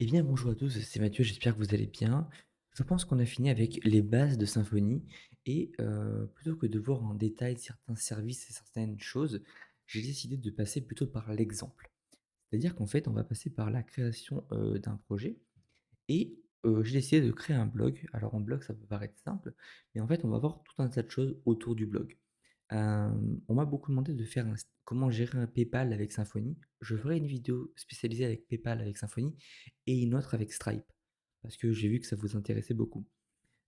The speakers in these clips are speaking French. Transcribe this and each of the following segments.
Eh bien, bonjour à tous, c'est Mathieu, j'espère que vous allez bien. Je pense qu'on a fini avec les bases de Symfony et plutôt que de voir en détail certains services et certaines choses, j'ai décidé de passer plutôt par l'exemple. C'est-à-dire qu'en fait, on va passer par la création, d'un projet et j'ai décidé de créer un blog. Alors un blog, ça peut paraître simple, mais en fait, on va voir tout un tas de choses autour du blog. On m'a beaucoup demandé de faire comment gérer un PayPal avec Symfony. Je ferai une vidéo spécialisée avec PayPal avec Symfony et une autre avec Stripe, parce que j'ai vu que ça vous intéressait beaucoup.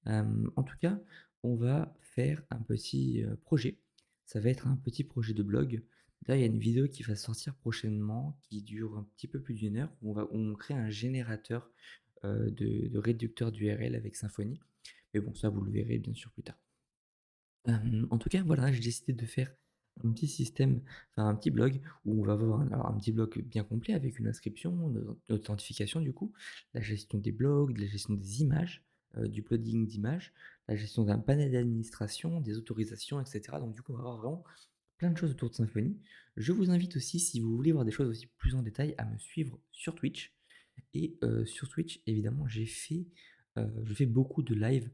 En tout cas, on va faire un petit, projet. Ça va être un petit projet de blog. Là, il y a une vidéo qui va sortir prochainement, qui dure un petit peu plus d'une heure, où on crée un générateur, de réducteur d'URL avec Symfony. Mais bon, ça, vous le verrez bien sûr plus tard. En tout cas, voilà, j'ai décidé de faire un petit système, enfin un petit blog où on va avoir un petit blog bien complet avec une inscription, une authentification du coup, la gestion des blogs, la gestion des images, du plugin d'images, la gestion d'un panel d'administration, des autorisations et cetera. Donc du coup, on va avoir vraiment plein de choses autour de Symfony. Je vous invite aussi, si vous voulez voir des choses aussi plus en détail, à me suivre sur Twitch. Et sur Twitch, évidemment, je fais beaucoup de live,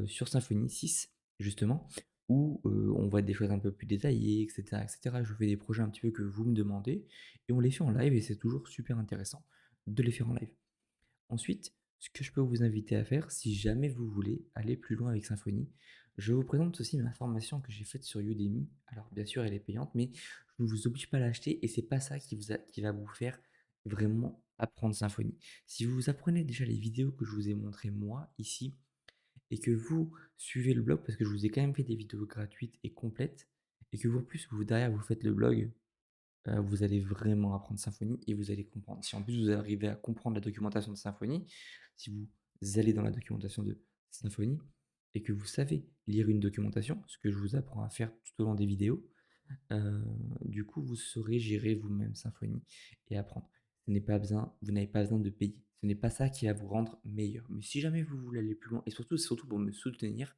sur Symfony 6 justement, où, on voit des choses un peu plus détaillées et cetera et cetera. Je fais des projets un petit peu que vous me demandez et on les fait en live et c'est toujours super intéressant de les faire en live. Ensuite, ce que je peux vous inviter à faire, si jamais vous voulez aller plus loin avec Symfony, je vous présente aussi ma formation que j'ai faite sur Udemy. Alors bien sûr, elle est payante, mais je ne vous oblige pas à l'acheter et c'est pas ça qui va vous faire vraiment apprendre Symfony. Si vous apprenez déjà les vidéos que je vous ai montrées moi ici et que vous suivez le blog, parce que je vous ai quand même fait des vidéos gratuites et complètes, et que vous en plus vous derrière vous faites le blog, vous allez vraiment apprendre Symfony et vous allez comprendre. Si en plus vous arrivez à comprendre la documentation de Symfony, si vous allez dans la documentation de Symfony et que vous savez lire une documentation, ce que je vous apprends à faire tout au long des vidéos, heu, du coup vous saurez gérer vous-même Symfony et apprendre. Vous n'avez pas besoin de payer. Ce n'est pas ça qui va vous rendre meilleur. Mais si jamais vous voulez aller plus loin et surtout pour me soutenir,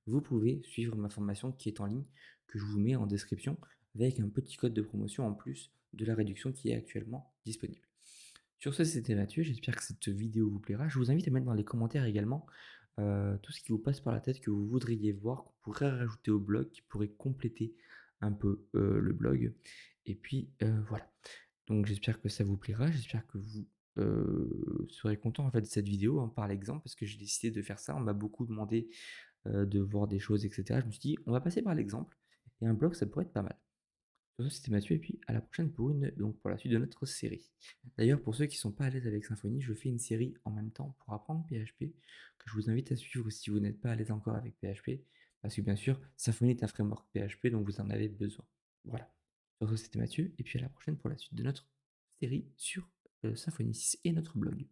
vous pouvez suivre ma formation qui est en ligne, que je vous mets en description, avec un petit code de promotion en plus de la réduction qui est actuellement disponible. Sur ce, c'était Mathieu, j'espère que cette vidéo vous plaira. Je vous invite à mettre dans les commentaires également tout ce qui vous passe par la tête, que vous voudriez voir, qu'on pourrait rajouter au blog, qui pourrait compléter un peu le blog. Et puis voilà. Donc j'espère que ça vous plaira, j'espère que vous serez content en fait de cette vidéo hein, par l'exemple, parce que j'ai décidé de faire ça. On m'a beaucoup demandé de voir des choses, et cetera. Je me suis dit: «On va passer par l'exemple et un blog, ça pourrait être pas mal». Sur ce, c'était Mathieu et puis à la prochaine pour la suite de notre série. D'ailleurs, pour ceux qui sont pas à l'aise avec Symfony, je fais une série en même temps pour apprendre PHP que je vous invite à suivre si vous n'êtes pas à l'aise encore avec PHP, parce que bien sûr, Symfony est un framework PHP, donc vous en avez besoin. Voilà. Sur ce, c'était Mathieu et puis à la prochaine pour la suite de notre série sur, Symfony 6 et notre blog.